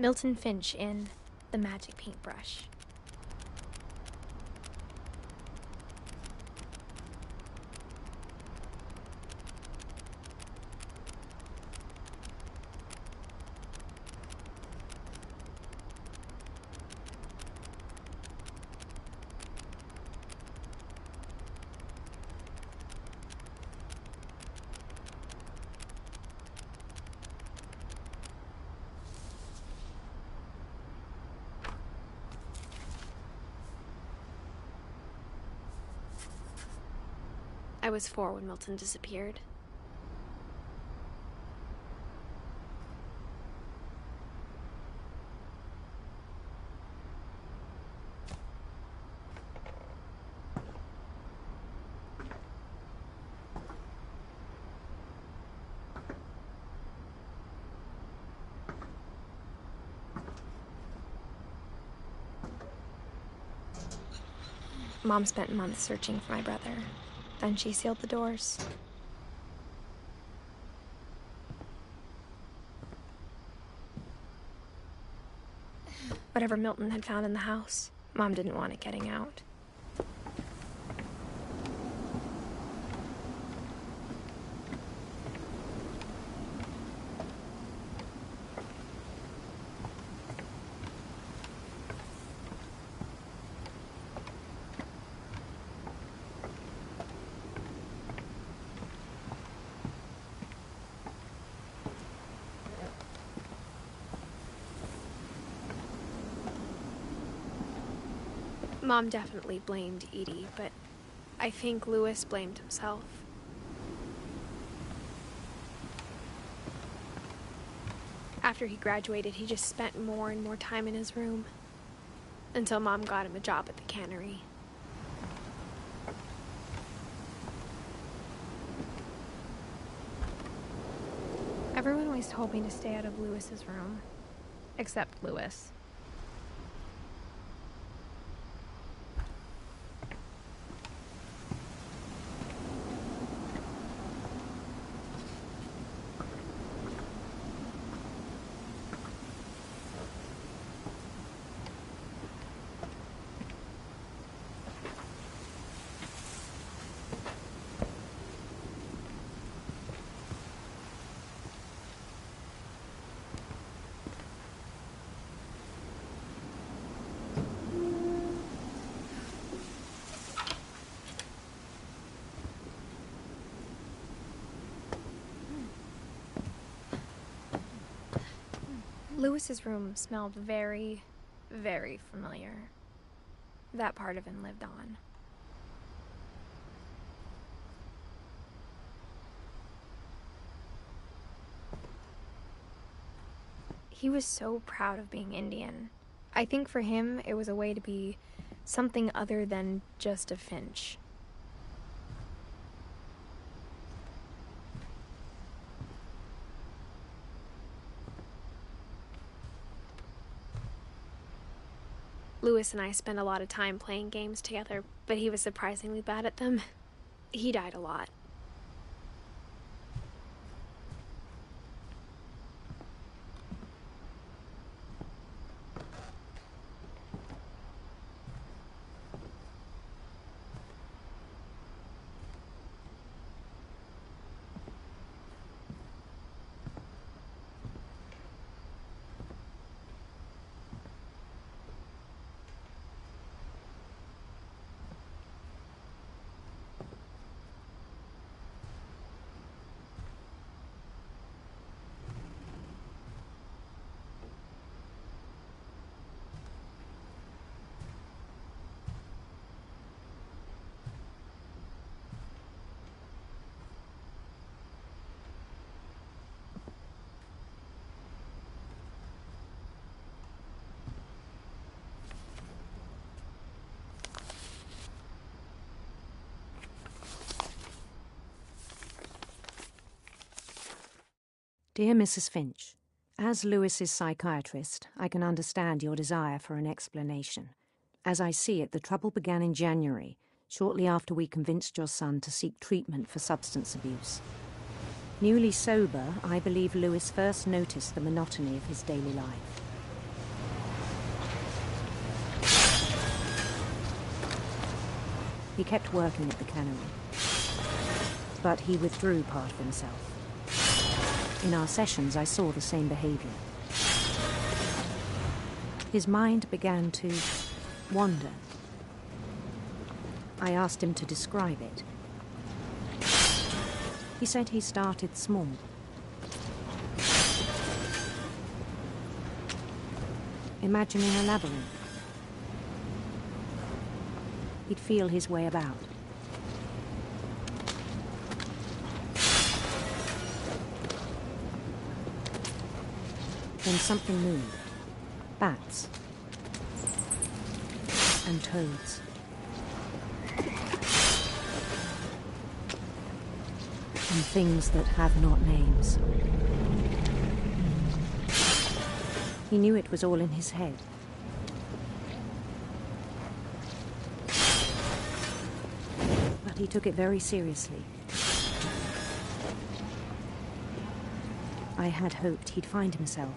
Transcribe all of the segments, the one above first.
Milton Finch in The Magic Paintbrush. I was 4 when Milton disappeared. Mom spent months searching for my brother. Then she sealed the doors. Whatever Milton had found in the house, Mom didn't want it getting out. Mom definitely blamed Edie, but I think Louis blamed himself. After he graduated, he just spent more and more time in his room, until Mom got him a job at the cannery. Everyone always told me to stay out of Louis's room, except Louis. Louis's room smelled very, very familiar. That part of him lived on. He was so proud of being Indian. I think for him, it was a way to be something other than just a Finch. Louis and I spent a lot of time playing games together, but he was surprisingly bad at them. He died a lot. Dear Mrs. Finch, as Louis's psychiatrist, I can understand your desire for an explanation. As I see it, the trouble began in January, shortly after we convinced your son to seek treatment for substance abuse. Newly sober, I believe Louis first noticed the monotony of his daily life. He kept working at the cannery, but he withdrew part of himself. In our sessions, I saw the same behavior. His mind began to wander. I asked him to describe it. He said he started small. Imagining a labyrinth. He'd feel his way about. Then something moved. Bats. And toads. And things that have not names. He knew it was all in his head. But he took it very seriously. I had hoped he'd find himself.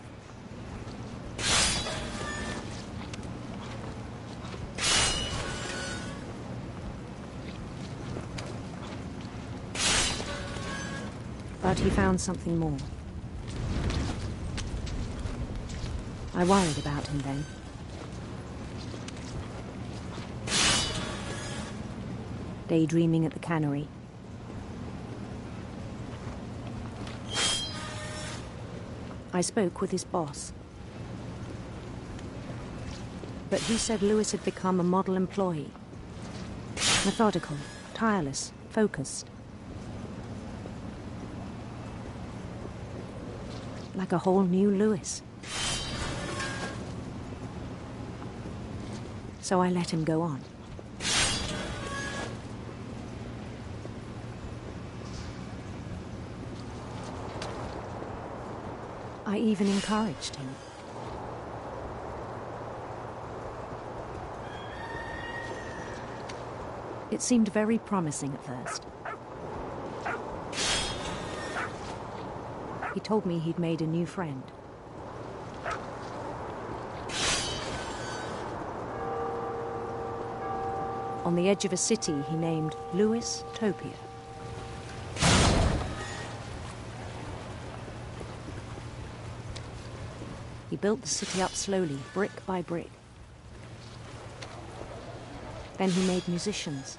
But he found something more. I worried about him then. Daydreaming at the cannery. I spoke with his boss. But he said Lewis had become a model employee. Methodical, tireless, focused. Like a whole new Lewis. So I let him go on. I even encouraged him. It seemed very promising at first. He told me he'd made a new friend. On the edge of a city he named Lewis Topia. He built the city up slowly, brick by brick. Then he made musicians.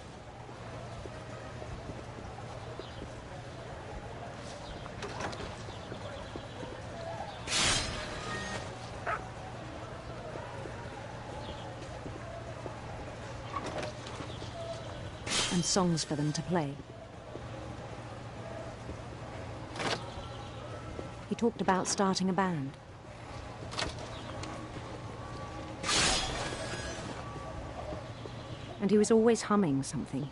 And songs for them to play. He talked about starting a band. And he was always humming something.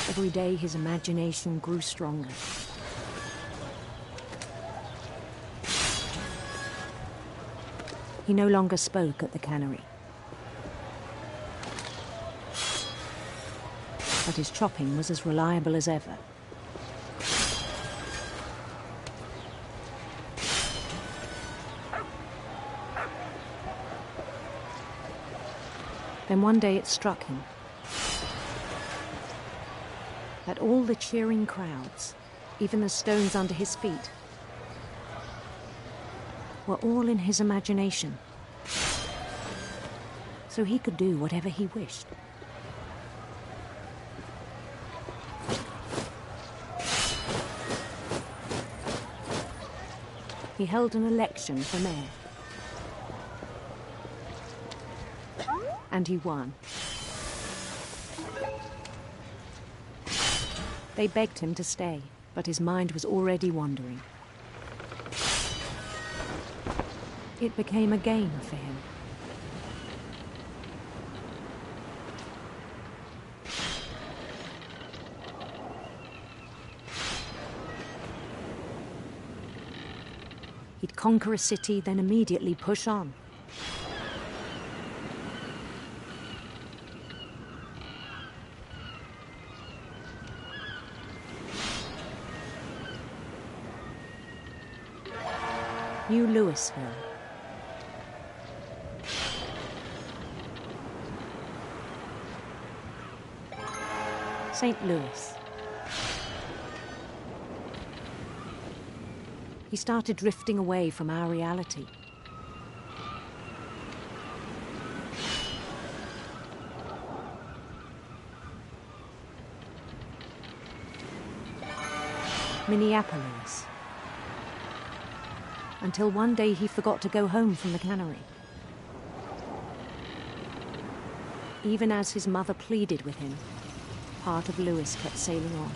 Every day his imagination grew stronger. He no longer spoke at the cannery. But his chopping was as reliable as ever. Then one day it struck him that all the cheering crowds, even the stones under his feet, were all in his imagination. So he could do whatever he wished. He held an election for mayor. And he won. They begged him to stay. but his mind was already wandering. It became a game for him. He'd conquer a city, then immediately push on. New Louisville. St. Louis. He started drifting away from our reality. Minneapolis. Until one day he forgot to go home from the cannery. Even as his mother pleaded with him, part of Louis kept sailing on.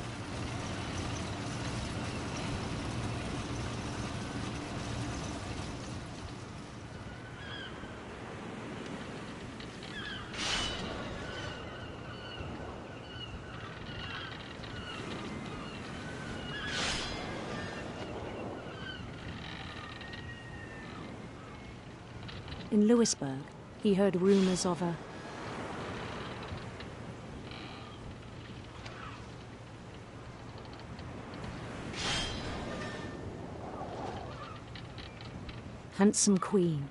In Louisburg, he heard rumors of a handsome queen.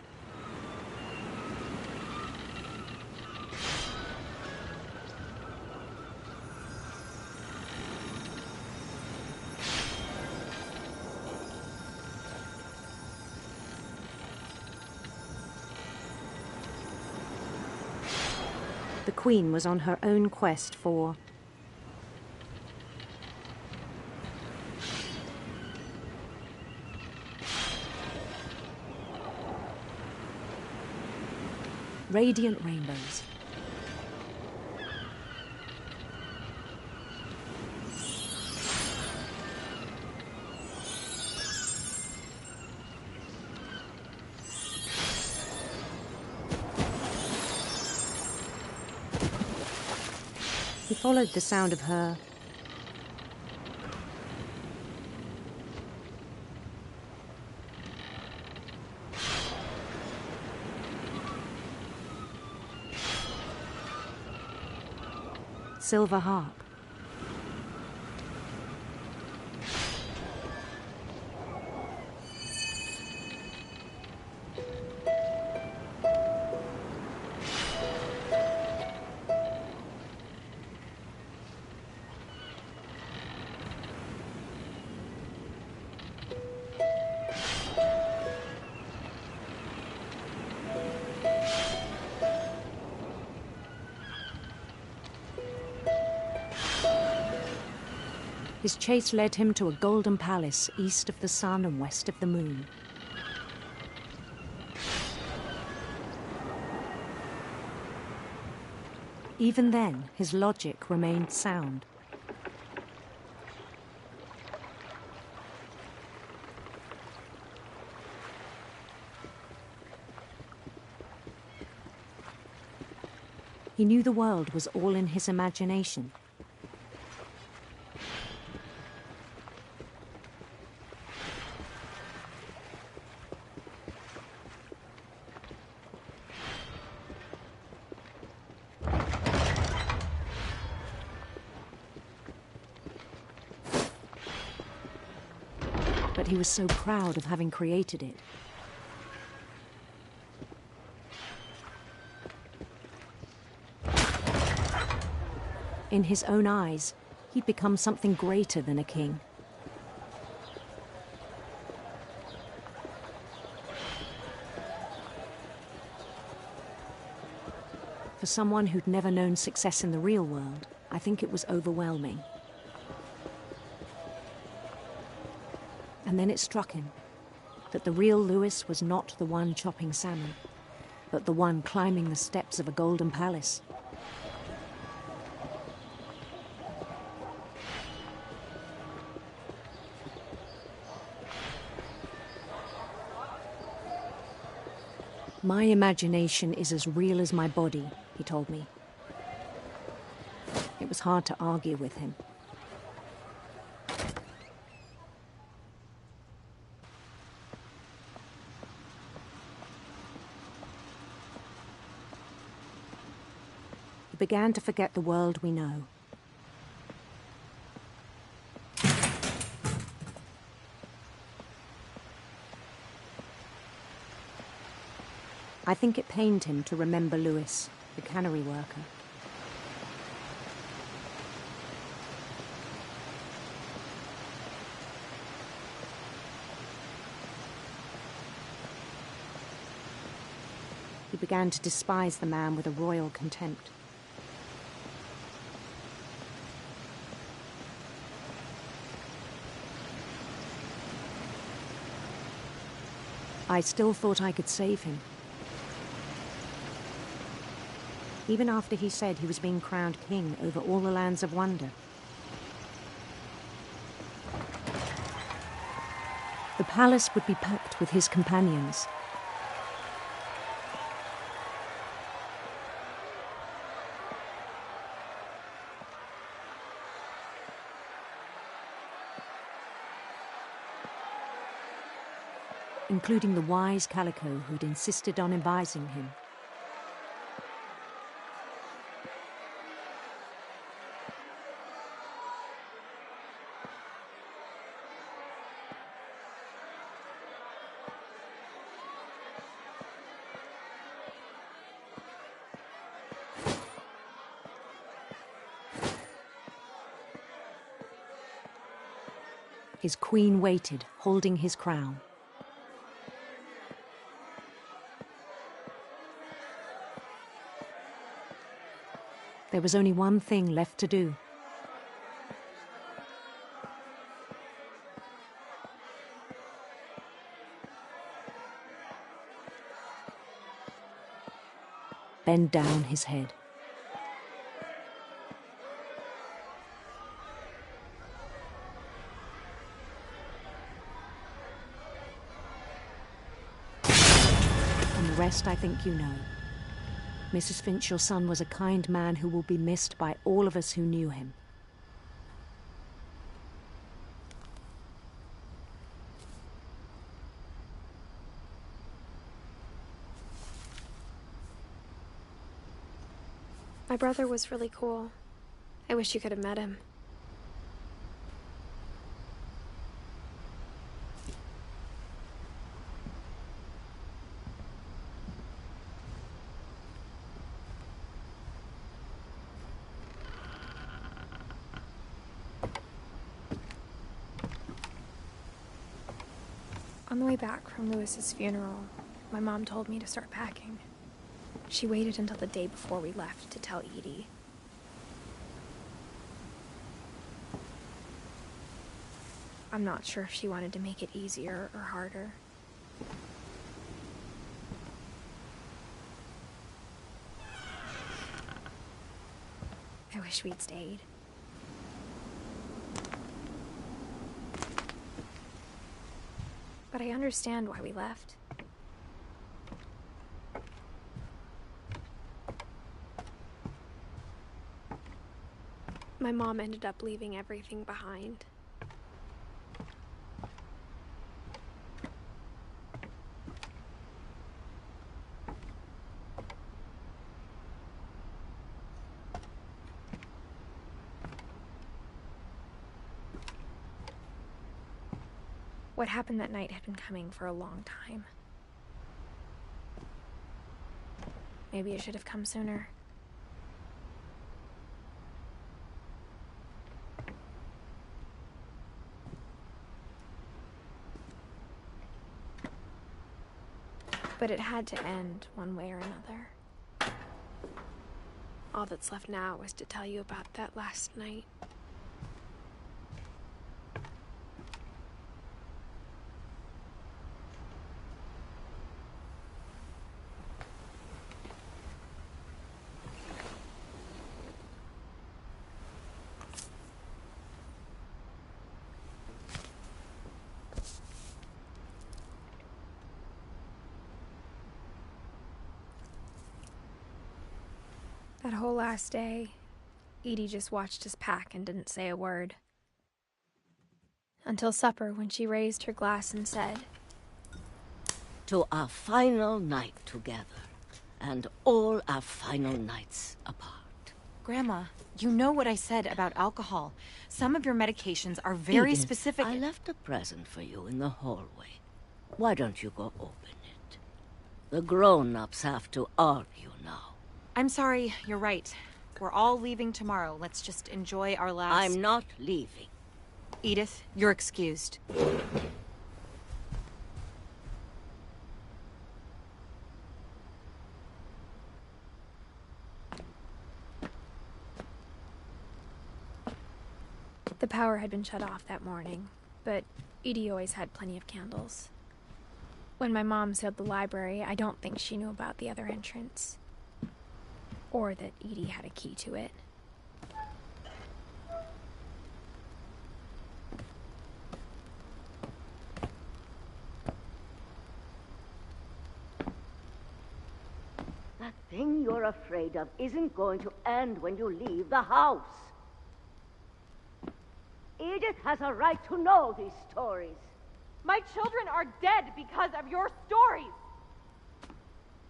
The queen was on her own quest for radiant rainbows. He followed the sound of her silver harp. His chase led him to a golden palace east of the sun and west of the moon. Even then, his logic remained sound. He knew the world was all in his imagination. But he was so proud of having created it. In his own eyes, he'd become something greater than a king. For someone who'd never known success in the real world, I think it was overwhelming. And then it struck him that the real Louis was not the one chopping salmon, but the one climbing the steps of a golden palace. My imagination is as real as my body, he told me. It was hard to argue with him. He began to forget the world we know. I think it pained him to remember Lewis, the cannery worker. He began to despise the man with a royal contempt. I still thought I could save him. Even after he said he was being crowned king over all the lands of wonder. The palace would be packed with his companions. Including the wise Calico who'd insisted on advising him. His queen waited, holding his crown. There was only one thing left to do. Bend down his head. And the rest I think you know. Mrs. Finch, your son was a kind man who will be missed by all of us who knew him. My brother was really cool. I wish you could have met him. On the way back from Lewis's funeral, my mom told me to start packing. She waited until the day before we left to tell Edie. I'm not sure if she wanted to make it easier or harder. I wish we'd stayed. But I understand why we left. My mom ended up leaving everything behind. What happened that night had been coming for a long time. Maybe it should have come sooner. But it had to end one way or another. All that's left now is to tell you about that last night. That whole last day, Edie just watched us pack and didn't say a word. Until supper, when she raised her glass and said, "To our final night together, and all our final nights apart." Grandma, you know what I said about alcohol. Some of your medications are very Edith, specific. I left a present for you in the hallway. Why don't you go open it? The grown-ups have to argue now. I'm sorry, you're right. We're all leaving tomorrow. Let's just enjoy our last... I'm not leaving. Edith, you're excused. The power had been shut off that morning, but Edie always had plenty of candles. When my mom sealed the library, I don't think she knew about the other entrance. Or that Edie had a key to it. That thing you're afraid of isn't going to end when you leave the house. Edith has a right to know these stories. My children are dead because of your stories.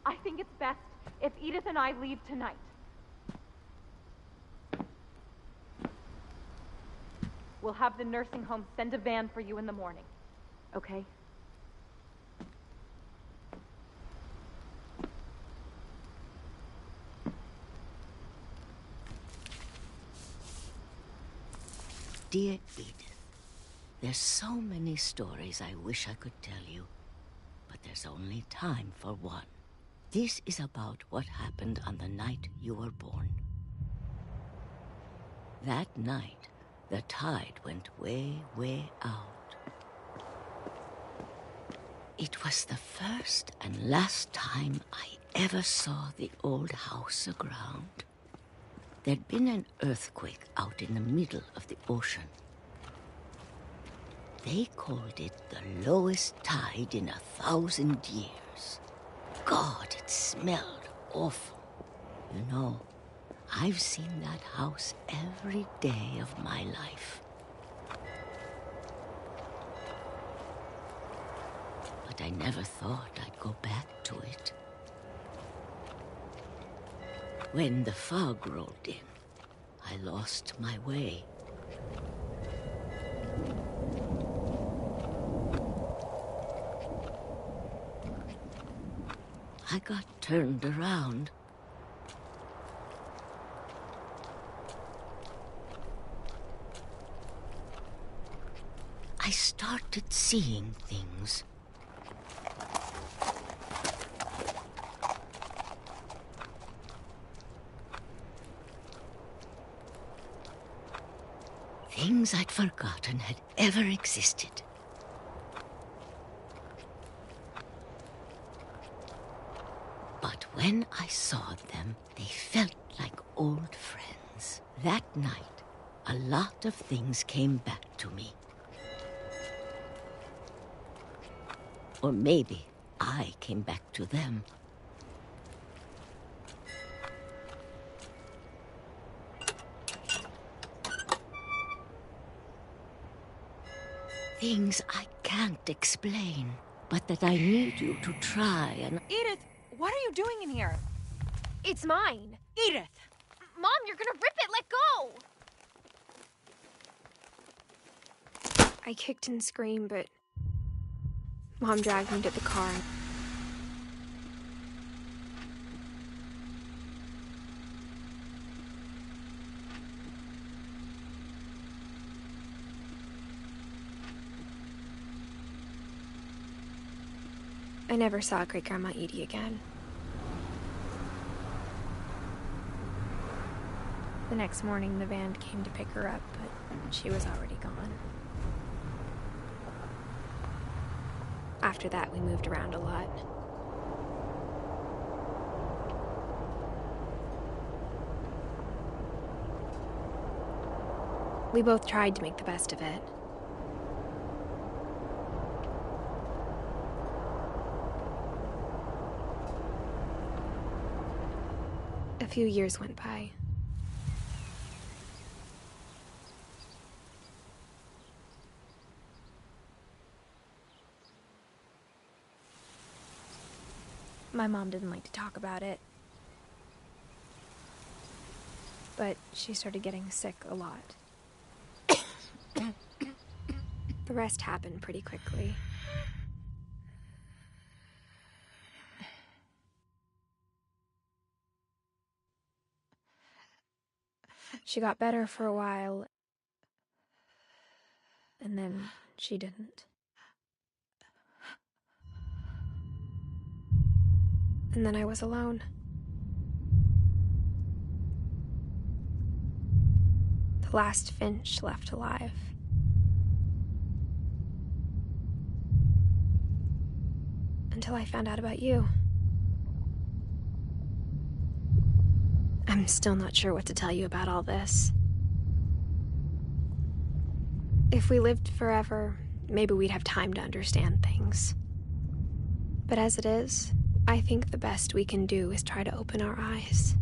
I think it's best if Edith and I leave tonight. We'll have the nursing home send a van for you in the morning, okay? Dear Edith, there's so many stories I wish I could tell you, but there's only time for one. This is about what happened on the night you were born. That night, the tide went way, way out. It was the first and last time I ever saw the old house aground. There'd been an earthquake out in the middle of the ocean. They called it the lowest tide in 1,000 years. God, it smelled awful. You know, I've seen that house every day of my life. But I never thought I'd go back to it. When the fog rolled in, I lost my way. I got turned around. I started seeing things. Things I'd forgotten had ever existed. But when I saw them, they felt like old friends. That night, a lot of things came back to me. Or maybe I came back to them. Things I can't explain, but that I need you to try and... Edith, what are you doing in here? It's mine! Edith! Mom, you're gonna rip it! Let go! I kicked and screamed, but Mom dragged me to the car. I never saw Great-Grandma Edie again. The next morning, the van came to pick her up, but she was already gone. After that, we moved around a lot. We both tried to make the best of it. A few years went by. My mom didn't like to talk about it. But she started getting sick a lot. The rest happened pretty quickly. She got better for a while, and then she didn't. And then I was alone. The last Finch left alive. Until I found out about you. I'm still not sure what to tell you about all this. If we lived forever, maybe we'd have time to understand things. But as it is, I think the best we can do is try to open our eyes.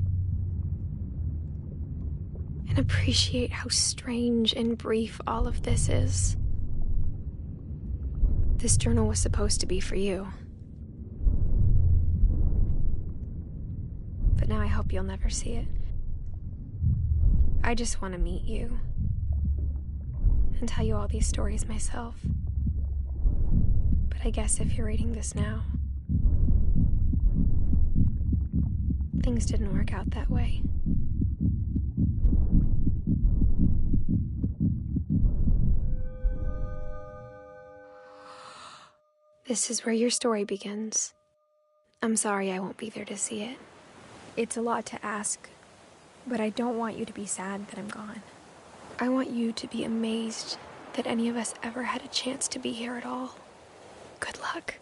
And appreciate how strange and brief all of this is. This journal was supposed to be for you. But now I hope you'll never see it. I just want to meet you. And tell you all these stories myself. But I guess if you're reading this now, things didn't work out that way. This is where your story begins. I'm sorry I won't be there to see it. It's a lot to ask, but I don't want you to be sad that I'm gone. I want you to be amazed that any of us ever had a chance to be here at all. Good luck.